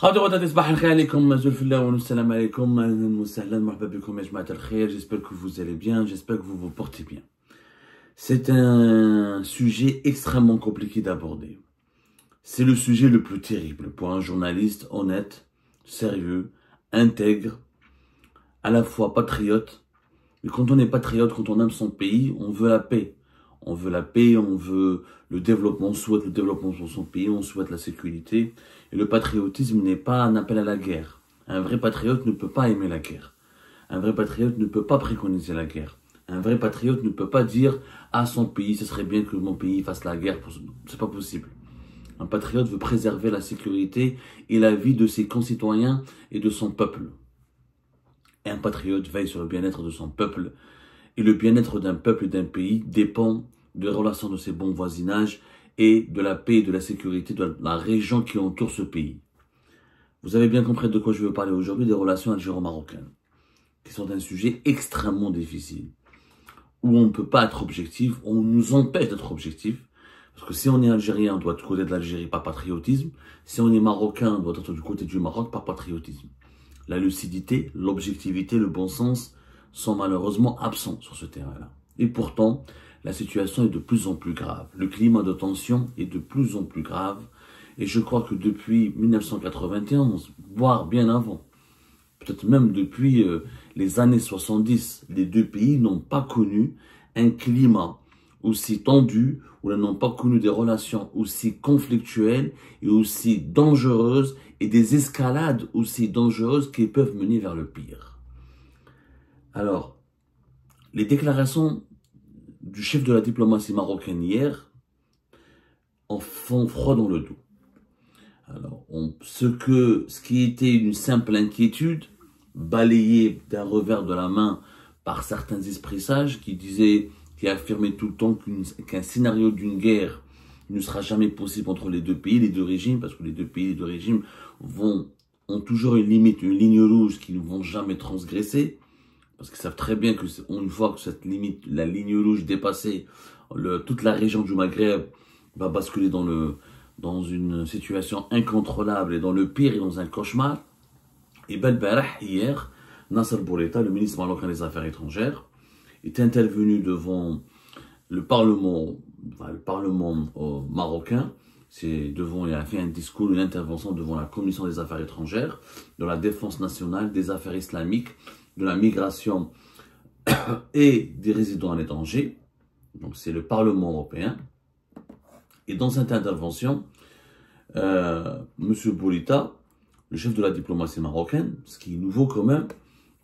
J'espère que vous allez bien, j'espère que vous vous portez bien. C'est un sujet extrêmement compliqué d'aborder. C'est le sujet le plus terrible pour un journaliste honnête, sérieux, intègre, à la fois patriote. Mais quand on est patriote, quand on aime son pays, on veut la paix. On veut la paix, on veut le développement, on souhaite le développement pour son pays, on souhaite la sécurité. Et le patriotisme n'est pas un appel à la guerre. Un vrai patriote ne peut pas aimer la guerre. Un vrai patriote ne peut pas préconiser la guerre. Un vrai patriote ne peut pas dire à son pays, ce serait bien que mon pays fasse la guerre. C'est pas possible. Un patriote veut préserver la sécurité et la vie de ses concitoyens et de son peuple. Et un patriote veille sur le bien-être de son peuple. Et le bien-être d'un peuple et d'un pays dépend des relations de ses bons voisinages et de la paix et de la sécurité de la région qui entoure ce pays. Vous avez bien compris de quoi je veux parler aujourd'hui, des relations algéro-marocaines, qui sont un sujet extrêmement difficile, où on ne peut pas être objectif, on nous empêche d'être objectif, parce que si on est algérien, on doit être du côté de l'Algérie par patriotisme, si on est marocain, on doit être du côté du Maroc par patriotisme. La lucidité, l'objectivité, le bon sens sont malheureusement absents sur ce terrain-là. Et pourtant, la situation est de plus en plus grave. Le climat de tension est de plus en plus grave. Et je crois que depuis 1991, voire bien avant, peut-être même depuis les années 70, les deux pays n'ont pas connu un climat aussi tendu, ou n'ont pas connu des relations aussi conflictuelles et aussi dangereuses, et des escalades aussi dangereuses qui peuvent mener vers le pire. Alors, les déclarations du chef de la diplomatie marocaine hier en font froid dans le dos. Alors, ce qui était une simple inquiétude, balayée d'un revers de la main par certains esprits sages qui affirmaient tout le temps qu'un scénario d'une guerre ne sera jamais possible entre les deux pays, les deux régimes, parce que les deux pays, les deux régimes ont toujours une limite, une ligne rouge qu'ils ne vont jamais transgresser. Parce qu'ils savent très bien qu'une fois que cette limite, la ligne rouge dépassée, toute la région du Maghreb va basculer dans une situation incontrôlable et dans le pire et dans un cauchemar. Et hier, Nasser Bourita, le ministre marocain des Affaires étrangères, est intervenu devant le Parlement marocain. Il a fait un discours, une intervention devant la Commission des Affaires étrangères, de la Défense nationale, des Affaires islamiques, de la migration et des résidents à l'étranger. Donc c'est le Parlement européen. Et dans cette intervention, M. Bourita, le chef de la diplomatie marocaine, ce qui est nouveau quand même,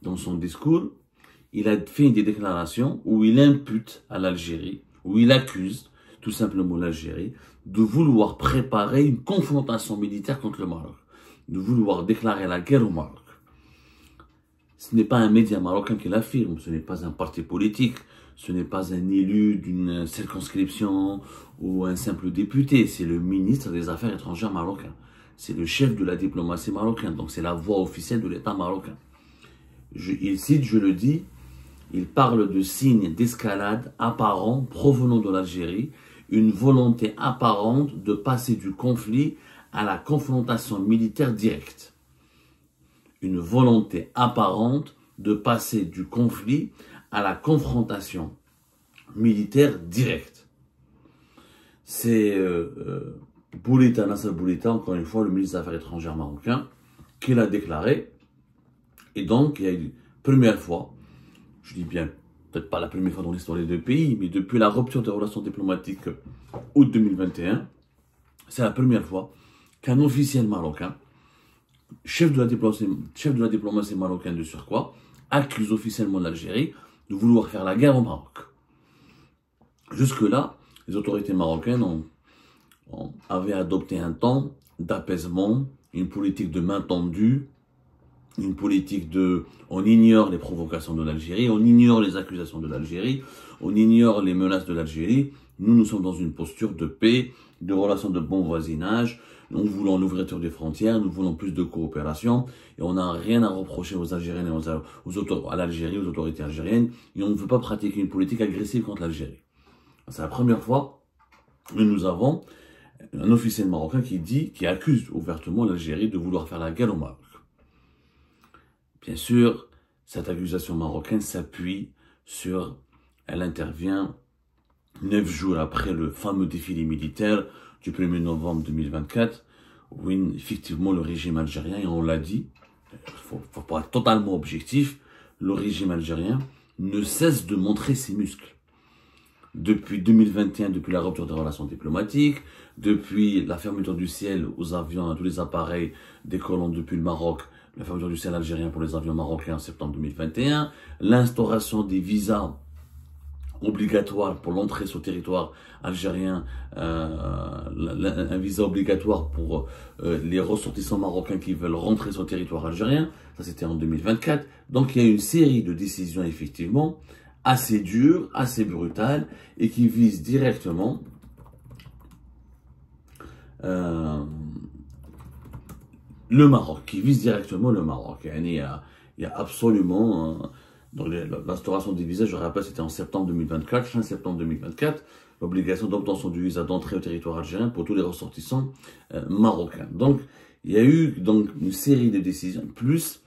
dans son discours, il a fait des déclarations où il impute à l'Algérie, où il accuse tout simplement l'Algérie de vouloir préparer une confrontation militaire contre le Maroc, de vouloir déclarer la guerre au Maroc. Ce n'est pas un média marocain qui l'affirme, ce n'est pas un parti politique, ce n'est pas un élu d'une circonscription ou un simple député, c'est le ministre des Affaires étrangères marocain. C'est le chef de la diplomatie marocaine, donc c'est la voix officielle de l'État marocain. Il cite, je le dis, il parle de signes d'escalade apparents provenant de l'Algérie, une volonté apparente de passer du conflit à la confrontation militaire directe. Une volonté apparente de passer du conflit à la confrontation militaire directe. C'est Nasser Bourita, encore une fois, le ministre des Affaires étrangères marocain, qui l'a déclaré. Et donc, il y a une première fois, je dis bien, peut-être pas la première fois dans l'histoire des deux pays, mais depuis la rupture des relations diplomatiques août 2021, c'est la première fois qu'un officiel marocain, chef de la diplomatie marocaine de surcroît, accuse officiellement l'Algérie de vouloir faire la guerre au Maroc. Jusque-là, les autorités marocaines avaient adopté un temps d'apaisement, une politique de main tendue, une politique on ignore les provocations de l'Algérie, on ignore les accusations de l'Algérie, on ignore les menaces de l'Algérie. Nous sommes dans une posture de paix, de relations de bon voisinage. Nous voulons l'ouverture des frontières, nous voulons plus de coopération et on n'a rien à reprocher aux Algériens et à l'Algérie, aux autorités algériennes, et on ne veut pas pratiquer une politique agressive contre l'Algérie. C'est la première fois que nous avons un officiel marocain qui accuse ouvertement l'Algérie de vouloir faire la guerre au Maroc. Bien sûr, cette accusation marocaine s'appuie sur, elle intervient 9 jours après le fameux défilé militaire du 1er novembre 2024, où effectivement le régime algérien, et on l'a dit, il faut pas être totalement objectif, le régime algérien ne cesse de montrer ses muscles. Depuis 2021, depuis la rupture des relations diplomatiques, depuis la fermeture du ciel aux avions, à tous les appareils décollant depuis le Maroc, la fermeture du ciel algérien pour les avions marocains en septembre 2021, l'instauration des visas obligatoires pour l'entrée sur le territoire algérien, un visa obligatoire pour les ressortissants marocains qui veulent rentrer sur le territoire algérien, ça c'était en 2024. Donc il y a une série de décisions effectivement assez dures, assez brutales et qui visent directement le Maroc, Il y a absolument... Donc l'instauration des visas, je rappelle, c'était en septembre 2024, fin septembre 2024, l'obligation d'obtention du visa d'entrée au territoire algérien pour tous les ressortissants marocains. Donc il y a eu une série de décisions, plus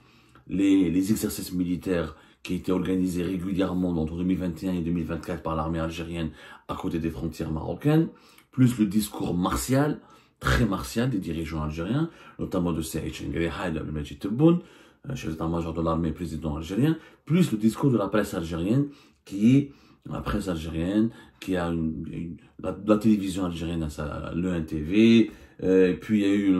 les exercices militaires qui étaient organisés régulièrement entre 2021 et 2024 par l'armée algérienne à côté des frontières marocaines, plus le discours martial, très martial des dirigeants algériens, notamment de Saïd Chengrihai et de Majid Tebboune, chef d'état-major de l'armée président algérien, plus le discours de la presse algérienne, qui a la télévision algérienne, le NTV, puis il y a eu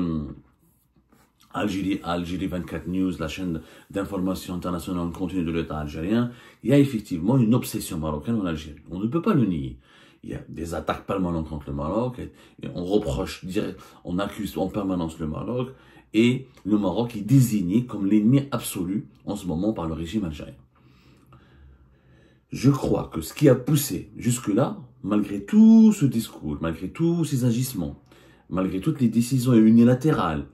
Algérie 24 News, la chaîne d'information internationale en continu de l'État algérien. Il y a effectivement une obsession marocaine en Algérie. On ne peut pas le nier. Il y a des attaques permanentes contre le Maroc, et on accuse en permanence le Maroc, et le Maroc est désigné comme l'ennemi absolu en ce moment par le régime algérien. Je crois que ce qui a poussé jusque-là, malgré tout ce discours, malgré tous ces agissements, malgré toutes les décisions unilatérales,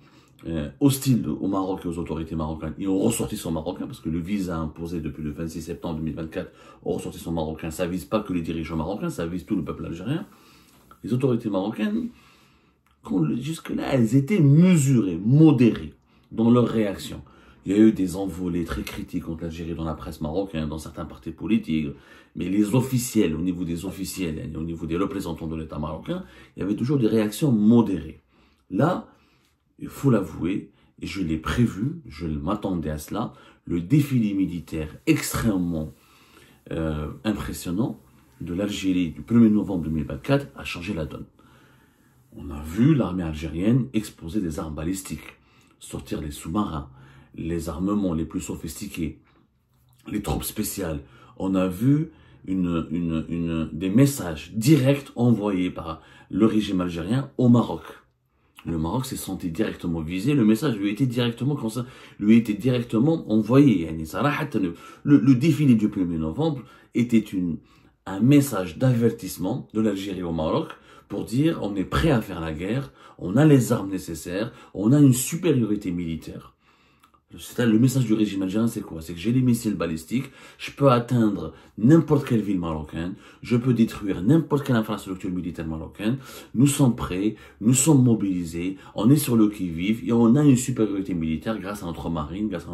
hostiles au Maroc et aux autorités marocaines et aux ressortissants marocains, parce que le visa imposé depuis le 26 septembre 2024 aux ressortissants marocains, ça vise pas que les dirigeants marocains, ça vise tout le peuple algérien. Les autorités marocaines, jusque-là, elles étaient mesurées, modérées dans leur réaction. Il y a eu des envolées très critiques contre l'Algérie dans la presse marocaine, dans certains partis politiques, mais les officiels, au niveau des officiels et au niveau des représentants de l'État marocain, il y avait toujours des réactions modérées. Là, il faut l'avouer, et je l'ai prévu, je m'attendais à cela, le défilé militaire extrêmement impressionnant de l'Algérie du 1er novembre 2024 a changé la donne. On a vu l'armée algérienne exposer des armes balistiques, sortir les sous-marins, les armements les plus sophistiqués, les troupes spéciales. On a vu des messages directs envoyés par le régime algérien au Maroc. Le Maroc s'est senti directement visé, le message lui a été directement envoyé. Le défilé du 1er novembre était un message d'avertissement de l'Algérie au Maroc pour dire on est prêt à faire la guerre, on a les armes nécessaires, on a une supériorité militaire. Le message du régime algérien, c'est quoi? C'est que j'ai les missiles balistiques, je peux atteindre n'importe quelle ville marocaine, je peux détruire n'importe quelle infrastructure militaire marocaine, nous sommes prêts, nous sommes mobilisés, on est sur le qui-vive et on a une supériorité militaire grâce à notre marine, grâce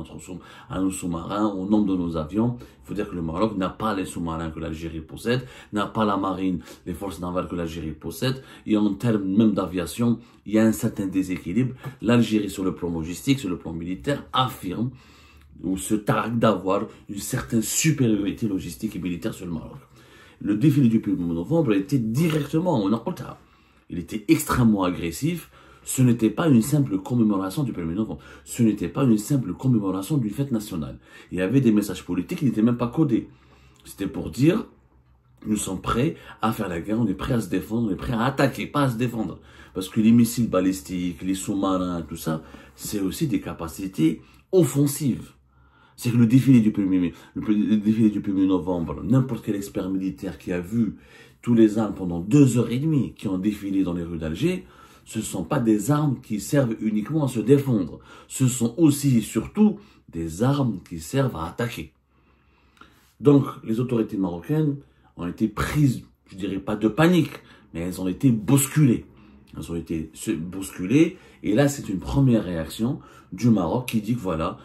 à nos sous-marins, au nombre de nos avions. Il faut dire que le Maroc n'a pas les sous-marins que l'Algérie possède, n'a pas la marine, les forces navales que l'Algérie possède, et en termes même d'aviation, il y a un certain déséquilibre. L'Algérie, sur le plan logistique, sur le plan militaire, affirme ou se targue d'avoir une certaine supériorité logistique et militaire sur le Maroc. Le défilé du 1er novembre était directement en Aqta. Il était extrêmement agressif. Ce n'était pas une simple commémoration du 1er novembre. Ce n'était pas une simple commémoration d'une fête nationale. Il y avait des messages politiques qui n'étaient même pas codés. C'était pour dire, nous sommes prêts à faire la guerre, on est prêts à se défendre, on est prêts à attaquer, pas à se défendre. Parce que les missiles balistiques, les sous-marins, tout ça, c'est aussi des capacités offensives. C'est que le défilé du 1er novembre, n'importe quel expert militaire qui a vu tous les armes pendant 2h30 qui ont défilé dans les rues d'Alger, ce ne sont pas des armes qui servent uniquement à se défendre. Ce sont aussi et surtout des armes qui servent à attaquer. Donc, les autorités marocaines ont été prises, je dirais pas de panique, mais elles ont été bousculées. Elles ont été bousculées. Et là, c'est une première réaction du Maroc qui dit que voilà,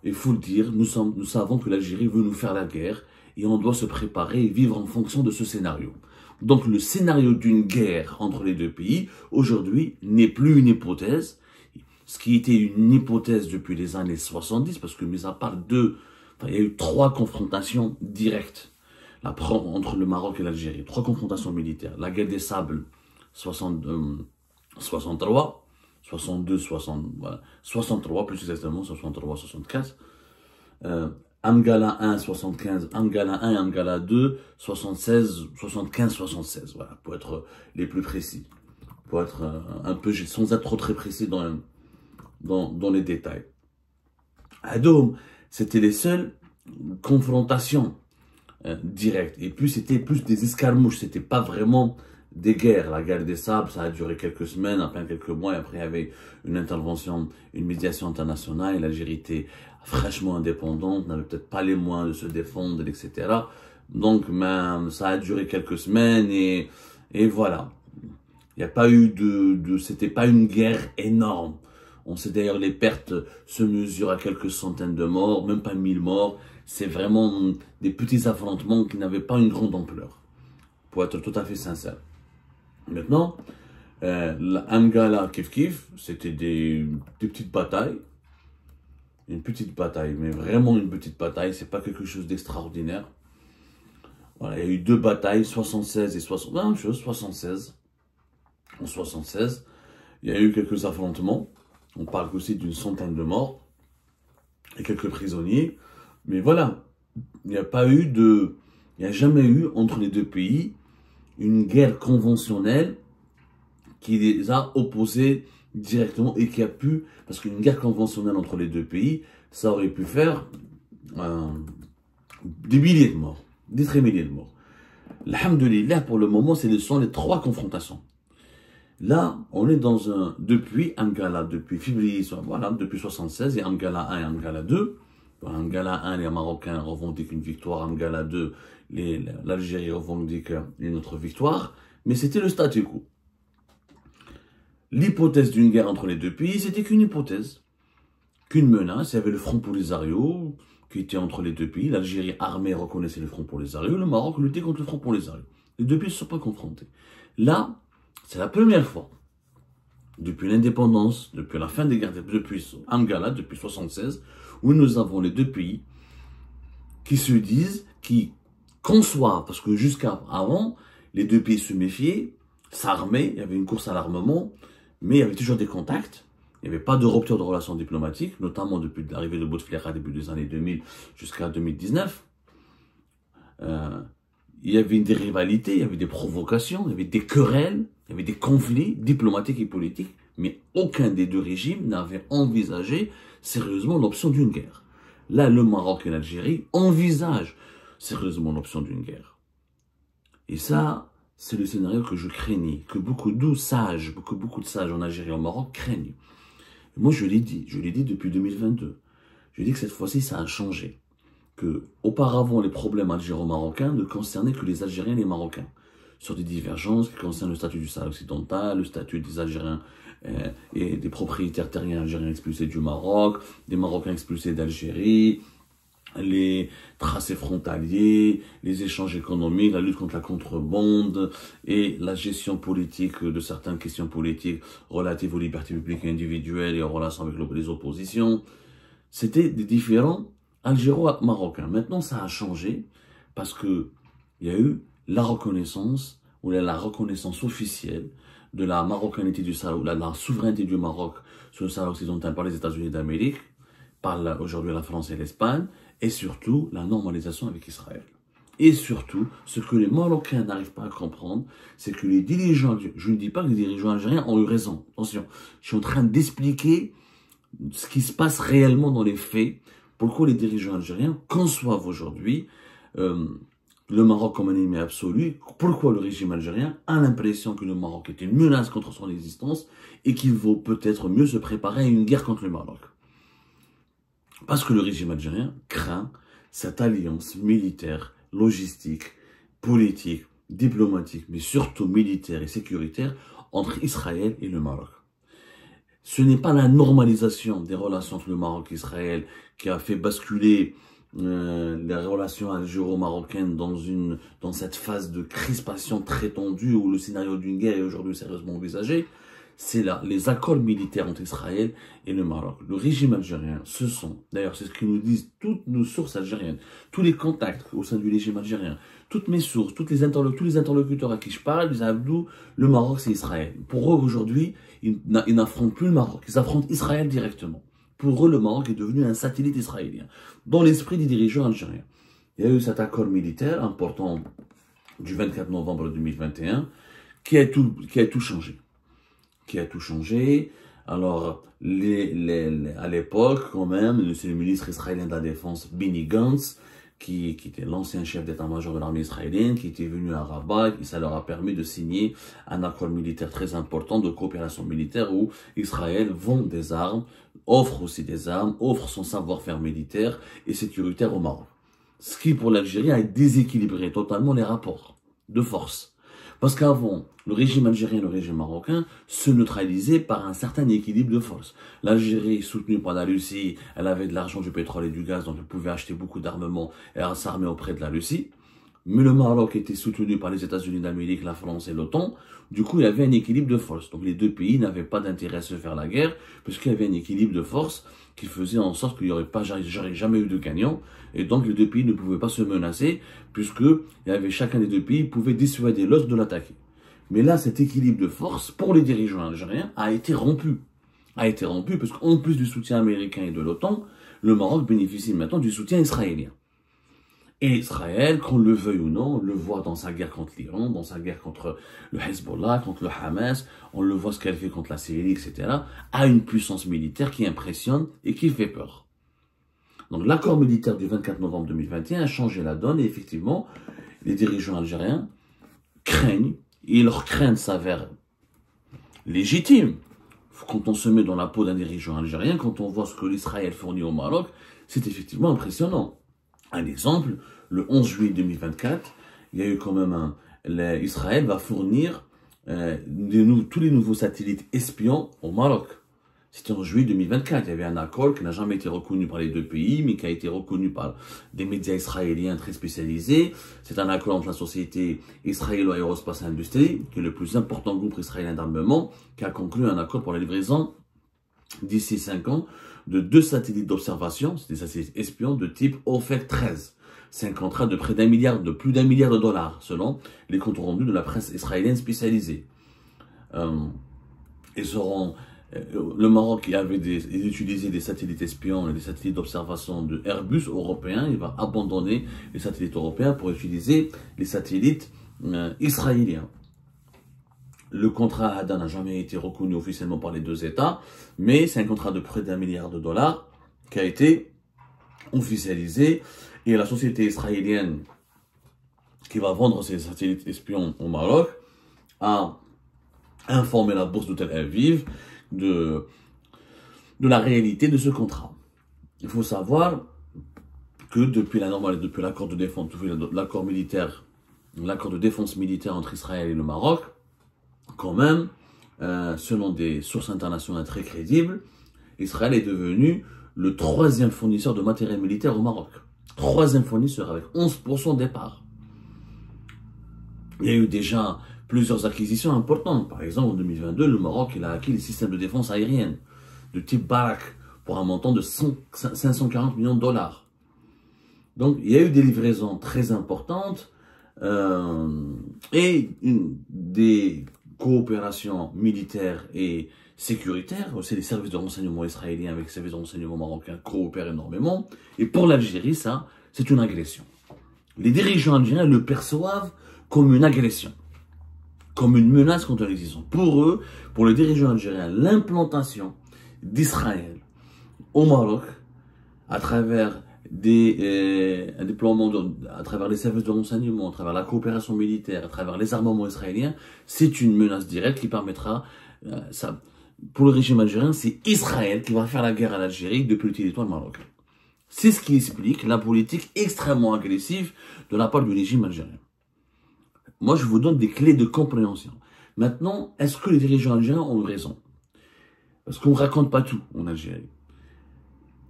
il faut le dire, nous savons que l'Algérie veut nous faire la guerre et on doit se préparer et vivre en fonction de ce scénario. Donc le scénario d'une guerre entre les deux pays, aujourd'hui, n'est plus une hypothèse. Ce qui était une hypothèse depuis les années 70, parce que mis à part il y a eu 3 confrontations directes entre le Maroc et l'Algérie. 3 confrontations militaires. La guerre des Sables, 63, 62, 60, voilà, 63 plus exactement, 63, 64. Amgala 1, 75, Amgala 1 et Amgala 2, 76, 75, 76. Voilà, pour être les plus précis. Pour être un peu, sans être trop très précis dans les détails. Adoum, c'était les seules confrontations directes. Et puis, c'était plus des escarmouches. C'était pas vraiment des guerres. La guerre des Sables, ça a duré quelques semaines, à peine quelques mois. Et après, il y avait une intervention, une médiation internationale. Et l'Algérie était fraîchement indépendante, n'avait peut-être pas les moyens de se défendre, etc. Donc, ça a duré quelques semaines et voilà. Il n'y a pas eu c'était pas une guerre énorme. On sait d'ailleurs les pertes se mesurent à quelques centaines de morts, même pas 1000 morts. C'est vraiment des petits affrontements qui n'avaient pas une grande ampleur, pour être tout à fait sincère. Maintenant, Amgala Kif Kif, c'était des petites batailles. Une petite bataille, mais vraiment une petite bataille. C'est pas quelque chose d'extraordinaire. Voilà, il y a eu 2 batailles, 76 et 60. La même chose, 76. En 76, il y a eu quelques affrontements. On parle aussi d'une centaine de morts et quelques prisonniers. Mais voilà, il n'y a jamais eu entre les deux pays une guerre conventionnelle qui les a opposés directement et qui a pu, parce qu'une guerre conventionnelle entre les deux pays, ça aurait pu faire des milliers de morts, des très milliers de morts. Alhamdulillah, pour le moment, ce sont les 3 confrontations. Là, on est depuis Amgala, depuis février, voilà, depuis 76, et Amgala 1 et Amgala 2. Amgala 1, les Marocains revendiquent une victoire, Amgala 2, l'Algérie revendique une autre victoire, mais c'était le statu quo. L'hypothèse d'une guerre entre les deux pays, c'était qu'une hypothèse, qu'une menace. Il y avait le Front Polisario qui était entre les deux pays. L'Algérie armée reconnaissait le Front Polisario, le Maroc luttait contre le Front Polisario. Les deux pays ne se sont pas confrontés. Là, c'est la première fois, depuis l'indépendance, depuis la fin des guerres, depuis Amgala, depuis 76, où nous avons les deux pays qui se disent, qui conçoivent, parce que jusqu'à avant, les deux pays se méfiaient, s'armaient, il y avait une course à l'armement, mais il y avait toujours des contacts, il n'y avait pas de rupture de relations diplomatiques, notamment depuis l'arrivée de Bouteflika début des années 2000 jusqu'à 2019. Il y avait des rivalités, il y avait des provocations, il y avait des querelles, il y avait des conflits diplomatiques et politiques, mais aucun des deux régimes n'avait envisagé sérieusement l'option d'une guerre. Là, le Maroc et l'Algérie envisagent sérieusement l'option d'une guerre. Et ça, c'est le scénario que je craignais, que beaucoup de sages en Algérie et au Maroc craignent. Et moi, je l'ai dit depuis 2022. Je dis que cette fois-ci, ça a changé. Que, auparavant, les problèmes algéro-marocains ne concernaient que les Algériens et les Marocains. Sur des divergences qui concernent le statut du Sahara occidental, le statut des Algériens et des propriétaires terriens algériens expulsés du Maroc, des Marocains expulsés d'Algérie, les tracés frontaliers, les échanges économiques, la lutte contre la contrebande et la gestion politique de certaines questions politiques relatives aux libertés publiques et individuelles et aux relations avec les oppositions. C'était des différents algéro-marocains. Maintenant, ça a changé parce que il y a eu la reconnaissance, ou la reconnaissance officielle de la marocanité du Sahara, la souveraineté du Maroc sur le Sahara occidental par les États-Unis d'Amérique, par aujourd'hui la France et l'Espagne, et surtout la normalisation avec Israël. Et surtout, ce que les Marocains n'arrivent pas à comprendre, c'est que les dirigeants, je ne dis pas que les dirigeants algériens ont eu raison, attention, je suis en train d'expliquer ce qui se passe réellement dans les faits, pourquoi les dirigeants algériens conçoivent aujourd'hui le Maroc comme un ennemi absolu, pourquoi le régime algérien a l'impression que le Maroc est une menace contre son existence et qu'il vaut peut-être mieux se préparer à une guerre contre le Maroc. Parce que le régime algérien craint cette alliance militaire, logistique, politique, diplomatique, mais surtout militaire et sécuritaire entre Israël et le Maroc. Ce n'est pas la normalisation des relations entre le Maroc et Israël qui a fait basculer les relations algéro-marocaines dans cette phase de crispation très tendue où le scénario d'une guerre est aujourd'hui sérieusement envisagé. C'est là les accords militaires entre Israël et le Maroc. Le régime algérien, d'ailleurs c'est ce que nous disent toutes nos sources algériennes, tous les contacts au sein du régime algérien, toutes mes sources, tous les interlocuteurs à qui je parle, disent Abdou, le Maroc c'est Israël. Pour eux aujourd'hui, ils n'affrontent plus le Maroc, ils affrontent Israël directement. Pour eux, le Maroc est devenu un satellite israélien, dans l'esprit des dirigeants algériens. Il y a eu cet accord militaire important du 24 novembre 2021 qui a tout changé. Alors, à l'époque, quand même, c'est le ministre israélien de la Défense, Benny Gantz, qui était l'ancien chef d'état-major de l'armée israélienne, qui était venu à Rabat, et ça leur a permis de signer un accord militaire très important de coopération militaire où Israël vend des armes, offre aussi des armes, offre son savoir-faire militaire et sécuritaire au Maroc. Ce qui, pour l'Algérie, a déséquilibré totalement les rapports de force. Parce qu'avant, le régime algérien et le régime marocain se neutralisaient par un certain équilibre de force. L'Algérie, soutenue par la Russie, elle avait de l'argent, du pétrole et du gaz, donc elle pouvait acheter beaucoup d'armements et s'armer auprès de la Russie. Mais le Maroc était soutenu par les États-Unis d'Amérique, la France et l'OTAN. Du coup, il y avait un équilibre de force. Donc les deux pays n'avaient pas d'intérêt à se faire la guerre, puisqu'il y avait un équilibre de force qui faisait en sorte qu'il n'y aurait jamais eu de gagnant. Et donc les deux pays ne pouvaient pas se menacer, puisque chacun des deux pays pouvait dissuader l'autre de l'attaquer. Mais là, cet équilibre de force, pour les dirigeants algériens, a été rompu. Parce qu'en plus du soutien américain et de l'OTAN, le Maroc bénéficie maintenant du soutien israélien. Et Israël, qu'on le veuille ou non, on le voit dans sa guerre contre l'Iran, dans sa guerre contre le Hezbollah, contre le Hamas, on le voit ce qu'elle fait contre la Syrie, etc., a une puissance militaire qui impressionne et qui fait peur. Donc l'accord militaire du 24 novembre 2021 a changé la donne et effectivement, les dirigeants algériens craignent, et leur crainte s'avère légitime. Quand on se met dans la peau d'un dirigeant algérien, quand on voit ce que l'Israël fournit au Maroc, c'est effectivement impressionnant. Un exemple, le 11 juillet 2024, il y a eu quand même Israël va fournir tous les nouveaux satellites espions au Maroc. C'était en juillet 2024. Il y avait un accord qui n'a jamais été reconnu par les deux pays, mais qui a été reconnu par des médias israéliens très spécialisés. C'est un accord entre la société Israélo-Aerospace Industrie, qui est le plus important groupe israélien d'armement, qui a conclu un accord pour la livraison d'ici 5 ans de 2 satellites d'observation, c'est des satellites espions de type Ophir 13. C'est un contrat de plus d'1 milliard de dollars, selon les comptes rendus de la presse israélienne spécialisée. Le Maroc il utilisait des satellites espions et des satellites d'observation de Airbus européens. Il va abandonner les satellites européens pour utiliser les satellites israéliens. Le contrat ADA n'a jamais été reconnu officiellement par les deux États, mais c'est un contrat de près d'1 milliard de dollars qui a été officialisé. Et la société israélienne qui va vendre ces satellites espions au Maroc a informé la bourse de Tel Aviv de la réalité de ce contrat. Il faut savoir que depuis l'accord de défense, l'accord de défense militaire entre Israël et le Maroc, quand même, selon des sources internationales très crédibles, Israël est devenu le 3e fournisseur de matériel militaire au Maroc. 3e fournisseur avec 11% des parts. Il y a eu déjà plusieurs acquisitions importantes. Par exemple, en 2022, le Maroc il a acquis les systèmes de défense aérienne de type Barak pour un montant de 540 millions de dollars. Donc, il y a eu des livraisons très importantes et des coopérations militaires et sécuritaires. Aussi, les services de renseignement israéliens avec les services de renseignement marocains coopèrent énormément. Et pour l'Algérie, ça, c'est une agression. Les dirigeants algériens le perçoivent comme une agression, comme une menace contre l'existence. Pour eux, pour les dirigeants algériens, l'implantation d'Israël au Maroc, à travers un déploiement à travers les services de renseignement, à travers la coopération militaire, à travers les armements israéliens, c'est une menace directe qui permettra, pour le régime algérien, c'est Israël qui va faire la guerre à l'Algérie depuis le territoire marocain. C'est ce qui explique la politique extrêmement agressive de la part du régime algérien. Moi, je vous donne des clés de compréhension. Maintenant, est-ce que les dirigeants algériens ont raison? Parce qu'on ne raconte pas tout en Algérie.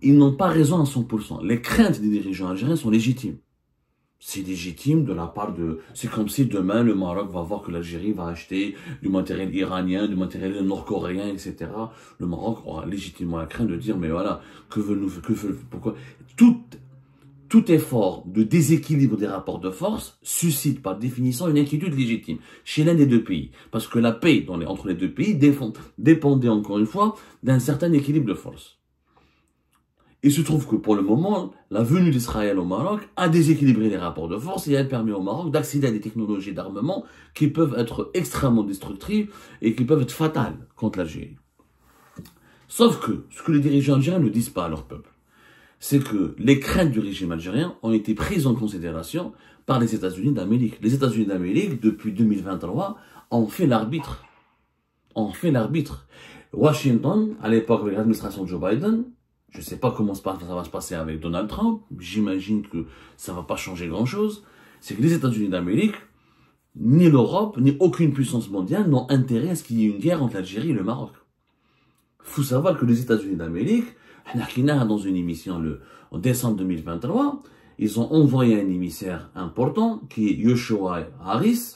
Ils n'ont pas raison à 100%. Les craintes des dirigeants algériens sont légitimes. C'est légitime de la part de... C'est comme si demain, le Maroc va voir que l'Algérie va acheter du matériel iranien, du matériel nord-coréen, etc. Le Maroc aura légitimement la crainte de dire, mais voilà, pourquoi tout effort de déséquilibre des rapports de force suscite par définition une inquiétude légitime chez l'un des deux pays. Parce que la paix entre les deux pays dépendait encore une fois d'un certain équilibre de force. Il se trouve que pour le moment, la venue d'Israël au Maroc a déséquilibré les rapports de force et elle permet au Maroc d'accéder à des technologies d'armement qui peuvent être extrêmement destructives et qui peuvent être fatales contre l'Algérie. Sauf que ce que les dirigeants algériens ne disent pas à leur peuple, c'est que les craintes du régime algérien ont été prises en considération par les États-Unis d'Amérique. Les États-Unis d'Amérique, depuis 2023, ont fait l'arbitre. Washington, à l'époque avec l'administration de Joe Biden, je ne sais pas comment ça va se passer avec Donald Trump, j'imagine que ça ne va pas changer grand-chose, c'est que les États-Unis d'Amérique, ni l'Europe, ni aucune puissance mondiale n'ont intérêt à ce qu'il y ait une guerre entre l'Algérie et le Maroc. Il faut savoir que les États-Unis d'Amérique, dans une émission en décembre 2023, ils ont envoyé un émissaire important qui est Yoshua Harris,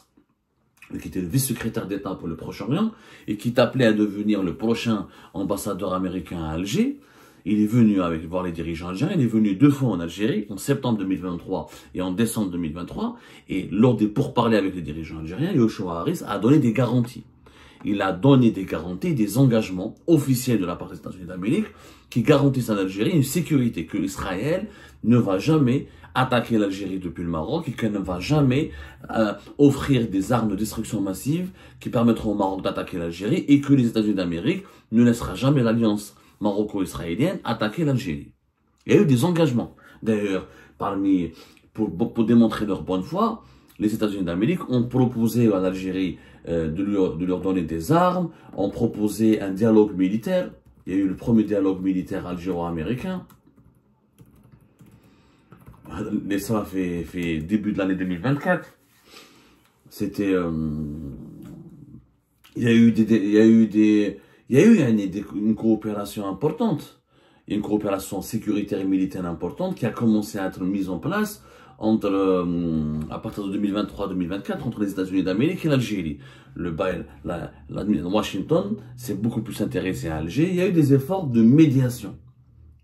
qui était le vice-secrétaire d'État pour le Proche-Orient et qui est appelé à devenir le prochain ambassadeur américain à Alger. Il est venu voir les dirigeants algériens, il est venu 2 fois en Algérie, en septembre 2023 et en décembre 2023, et lors des pourparlers avec les dirigeants algériens, Yoshua Harris a donné des garanties. Il a donné des garanties, des engagements officiels de la part des États-Unis d'Amérique qui garantissent à l'Algérie une sécurité, que Israël ne va jamais attaquer l'Algérie depuis le Maroc et qu'elle ne va jamais offrir des armes de destruction massive qui permettront au Maroc d'attaquer l'Algérie et que les États-Unis d'Amérique ne laissera jamais l'alliance maroco-israélienne attaquer l'Algérie. Il y a eu des engagements. D'ailleurs, pour démontrer leur bonne foi, les États-Unis d'Amérique ont proposé à l'Algérie de leur donner des armes, ont proposé un dialogue militaire. Il y a eu le premier dialogue militaire algéro-américain. Ça fait début de l'année 2024. C'était... il y a eu une coopération importante. Il y a une coopération sécuritaire et militaire importante qui a commencé à être mise en place à partir de 2023-2024 entre les États-Unis d'Amérique et l'Algérie. Washington s'est beaucoup plus intéressé à Alger. Il y a eu des efforts de médiation.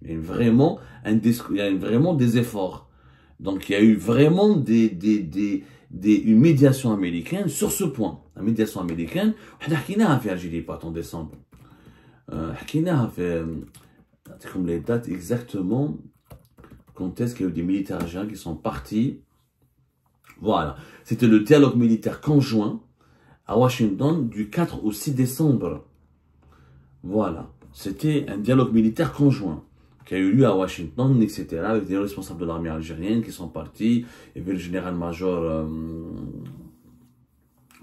Il y a eu vraiment des efforts. Donc il y a eu vraiment une médiation américaine sur ce point. La médiation américaine, on a fait Algérie pas en décembre. On a fait comme les dates exactement. Quand est-ce qu'il y a eu des militaires algériens qui sont partis? Voilà. C'était le dialogue militaire conjoint à Washington du 4 au 6 décembre. Voilà. C'était un dialogue militaire conjoint qui a eu lieu à Washington, etc. avec des responsables de l'armée algérienne qui sont partis. Il y avait le général-major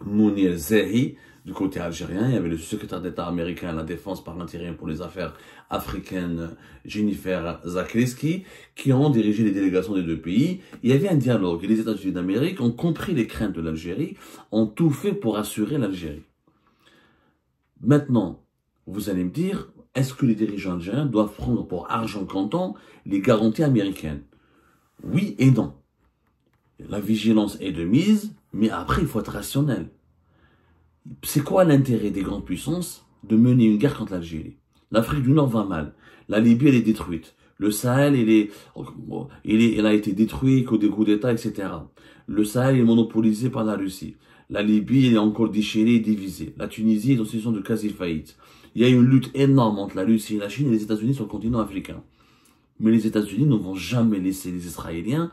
Mounir Zehi du côté algérien. Il y avait le secrétaire d'État américain à la défense par l'intérim pour les affaires africaines, Jennifer Zakriski, qui ont dirigé les délégations des deux pays. Il y avait un dialogue et les États-Unis d'Amérique ont compris les craintes de l'Algérie, ont tout fait pour assurer l'Algérie. Maintenant, vous allez me dire, est-ce que les dirigeants algériens doivent prendre pour argent comptant les garanties américaines? Oui et non. La vigilance est de mise, mais après, il faut être rationnel. C'est quoi l'intérêt des grandes puissances de mener une guerre contre l'Algérie? L'Afrique du Nord va mal. La Libye, elle est détruite. Le Sahel, il a été détruit qu'au coup d'État, etc. Le Sahel est monopolisé par la Russie. La Libye, elle est encore déchirée et divisée. La Tunisie est en situation de quasi-faillite. Il y a une lutte énorme entre la Russie et la Chine et les États-Unis sur le continent africain. Mais les États-Unis ne vont jamais laisser les Israéliens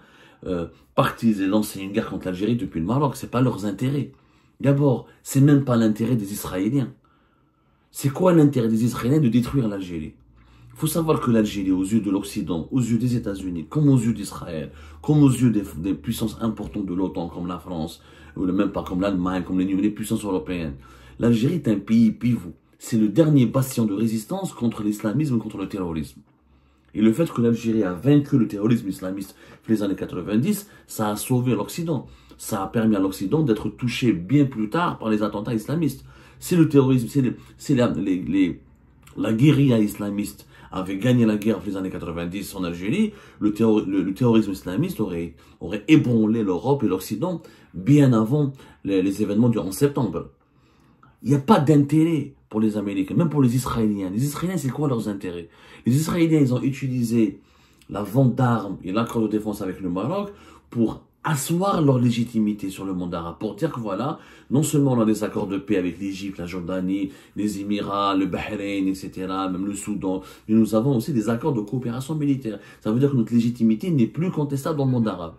partir et lancer une guerre contre l'Algérie depuis le Maroc. C'est pas leurs intérêts. D'abord, c'est même pas l'intérêt des Israéliens. C'est quoi l'intérêt des Israéliens de détruire l'Algérie? Il faut savoir que l'Algérie, aux yeux de l'Occident, aux yeux des États-Unis, comme aux yeux d'Israël, comme aux yeux des puissances importantes de l'OTAN, comme la France, ou même pas comme l'Allemagne, comme les puissances européennes, l'Algérie est un pays pivot. C'est le dernier bastion de résistance contre l'islamisme, contre le terrorisme. Et le fait que l'Algérie a vaincu le terrorisme islamiste dans les années 90, ça a sauvé l'Occident. ça a permis à l'Occident d'être touché bien plus tard par les attentats islamistes. C'est le terrorisme, c'est la guérilla islamiste avait gagné la guerre dans les années 90 en Algérie, le terrorisme islamiste aurait ébranlé l'Europe et l'Occident bien avant les événements du 11 septembre. Il n'y a pas d'intérêt pour les Américains, même pour les Israéliens. Les Israéliens, c'est quoi leurs intérêts? Les Israéliens, ils ont utilisé la vente d'armes et l'accord de défense avec le Maroc pour asseoir leur légitimité sur le monde arabe, pour dire que voilà, non seulement on a des accords de paix avec l'Égypte, la Jordanie, les Émirats, le Bahreïn, etc., même le Soudan, mais nous avons aussi des accords de coopération militaire. Ça veut dire que notre légitimité n'est plus contestable dans le monde arabe.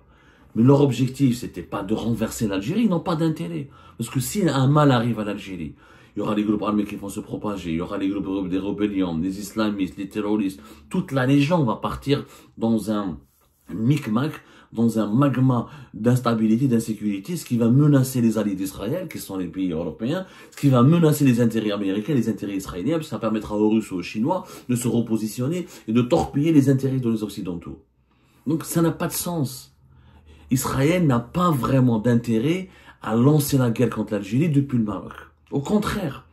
Mais leur objectif, c'était pas de renverser l'Algérie, ils n'ont pas d'intérêt. Parce que si un mal arrive à l'Algérie, il y aura les groupes armés qui vont se propager, il y aura les groupes des rébellions, les islamistes, les terroristes, toute la région va partir dans un micmac, dans un magma d'instabilité, d'insécurité, ce qui va menacer les alliés d'Israël, qui sont les pays européens, ce qui va menacer les intérêts américains, les intérêts israéliens, parce que ça permettra aux Russes ou aux Chinois de se repositionner et de torpiller les intérêts de les Occidentaux. Donc ça n'a pas de sens. Israël n'a pas vraiment d'intérêt à lancer la guerre contre l'Algérie depuis le Maroc. Au contraire,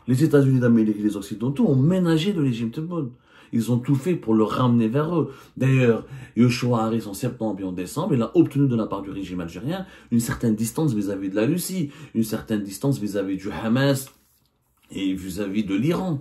les États-Unis d'Amérique et les Occidentaux ont ménagé le régime Tebboune. Ils ont tout fait pour le ramener vers eux. D'ailleurs, Yoshua Harris en septembre et en décembre, il a obtenu de la part du régime algérien une certaine distance vis-à-vis de la Russie, une certaine distance vis-à-vis du Hamas et vis-à-vis de l'Iran.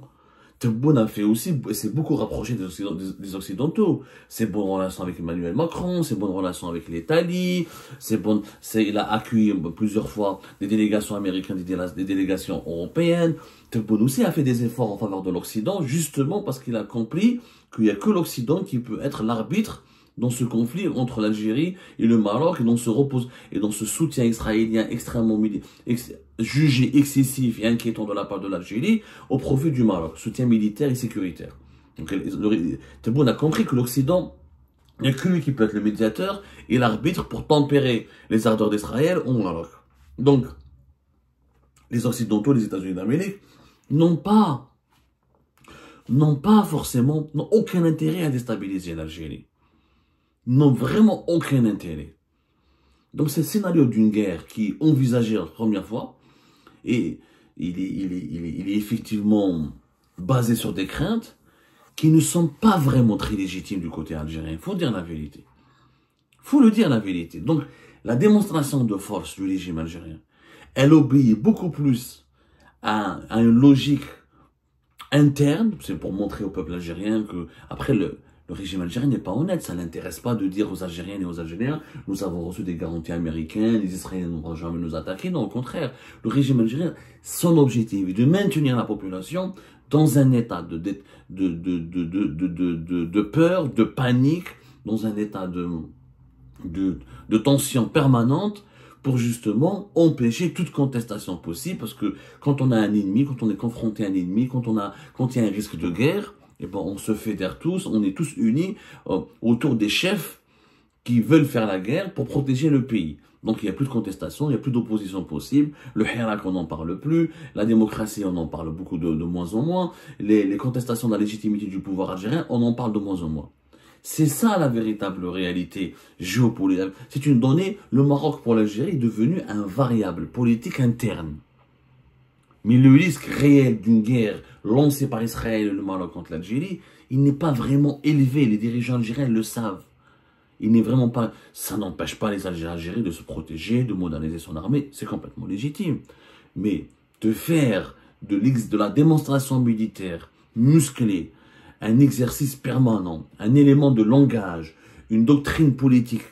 Tebboune a fait aussi, s'est beaucoup rapproché des Occidentaux. Ses bonnes relations avec Emmanuel Macron, ses bonnes relations avec l'Italie, il a accueilli plusieurs fois des délégations américaines, des délégations européennes. Tebboune aussi a fait des efforts en faveur de l'Occident, justement parce qu'il a compris qu'il n'y a que l'Occident qui peut être l'arbitre dans ce conflit entre l'Algérie et le Maroc, et dans ce soutien israélien extrêmement jugé excessif et inquiétant de la part de l'Algérie au profit du Maroc, soutien militaire et sécuritaire. Donc Tebboune a compris que l'Occident, il n'y a que lui qui peut être le médiateur et l'arbitre pour tempérer les ardeurs d'Israël au Maroc. Donc, les Occidentaux, les États-Unis d'Amérique, n'ont aucun intérêt à déstabiliser l'Algérie. N'ont vraiment aucun intérêt. Donc c'est le scénario d'une guerre qui est envisagée la première fois, et il est effectivement basé sur des craintes qui ne sont pas vraiment très légitimes du côté algérien. Il faut dire la vérité. Il faut le dire la vérité. Donc la démonstration de force du régime algérien, elle obéit beaucoup plus à une logique interne, c'est pour montrer au peuple algérien que, après, le régime algérien n'est pas honnête, ça n'intéresse pas de dire aux Algériennes et aux Algériens, nous avons reçu des garanties américaines, les Israéliens ne vont jamais nous attaquer. Non, au contraire, le régime algérien, son objectif est de maintenir la population dans un état de peur, de panique, dans un état de tension permanente, pour justement empêcher toute contestation possible, parce que quand on a un ennemi, quand on est confronté à un ennemi, quand il y a un risque de guerre, et ben on se fédère tous, on est tous unis autour des chefs qui veulent faire la guerre pour protéger le pays. Donc il n'y a plus de contestation, il n'y a plus d'opposition possible, le hirak on n'en parle plus, la démocratie on en parle beaucoup de moins en moins, les contestations de la légitimité du pouvoir algérien on en parle de moins en moins. C'est ça la véritable réalité géopolitique. C'est une donnée, le Maroc pour l'Algérie est devenu un variable politique interne. Mais le risque réel d'une guerre lancée par Israël et le Maroc contre l'Algérie, il n'est pas vraiment élevé. Les dirigeants algériens le savent. Il n'est vraiment pas. Ça n'empêche pas les Algériens de se protéger, de moderniser son armée. C'est complètement légitime. Mais de faire de la démonstration militaire musclée un exercice permanent, un élément de langage, une doctrine politique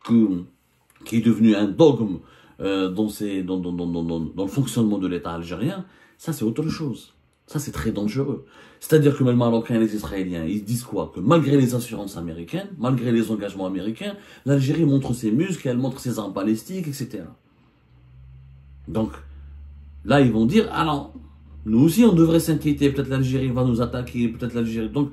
qui est devenue un dogme dans le fonctionnement de l'État algérien, ça c'est autre chose. Ça c'est très dangereux. C'est-à-dire que même les Marocains et les Israéliens, ils disent quoi? Que malgré les assurances américaines, malgré les engagements américains, l'Algérie montre ses muscles, elle montre ses armes balistiques, etc. Donc, là ils vont dire, alors, nous aussi, on devrait s'inquiéter. Peut-être l'Algérie va nous attaquer. Peut-être l'Algérie. Donc,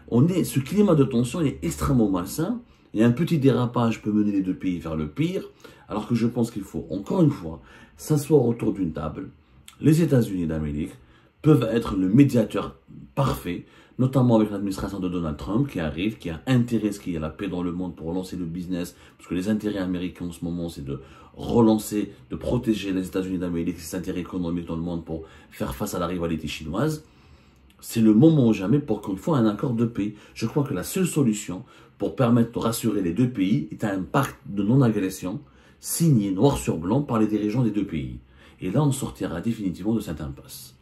ce climat de tension est extrêmement malsain. Et un petit dérapage peut mener les deux pays vers le pire. Alors que je pense qu'il faut, encore une fois, s'asseoir autour d'une table. Les États-Unis d'Amérique, peuvent être le médiateur parfait, notamment avec l'administration de Donald Trump qui arrive, qui a intérêt à ce qu'il y ait la paix dans le monde pour relancer le business, parce que les intérêts américains en ce moment, c'est de relancer, de protéger les États-Unis d'Amérique, ses intérêts économiques dans le monde pour faire face à la rivalité chinoise. C'est le moment ou jamais pour qu'il faut un accord de paix. Je crois que la seule solution pour permettre de rassurer les deux pays est un pacte de non-agression signé noir sur blanc par les dirigeants des deux pays. Et là, on sortira définitivement de cette impasse.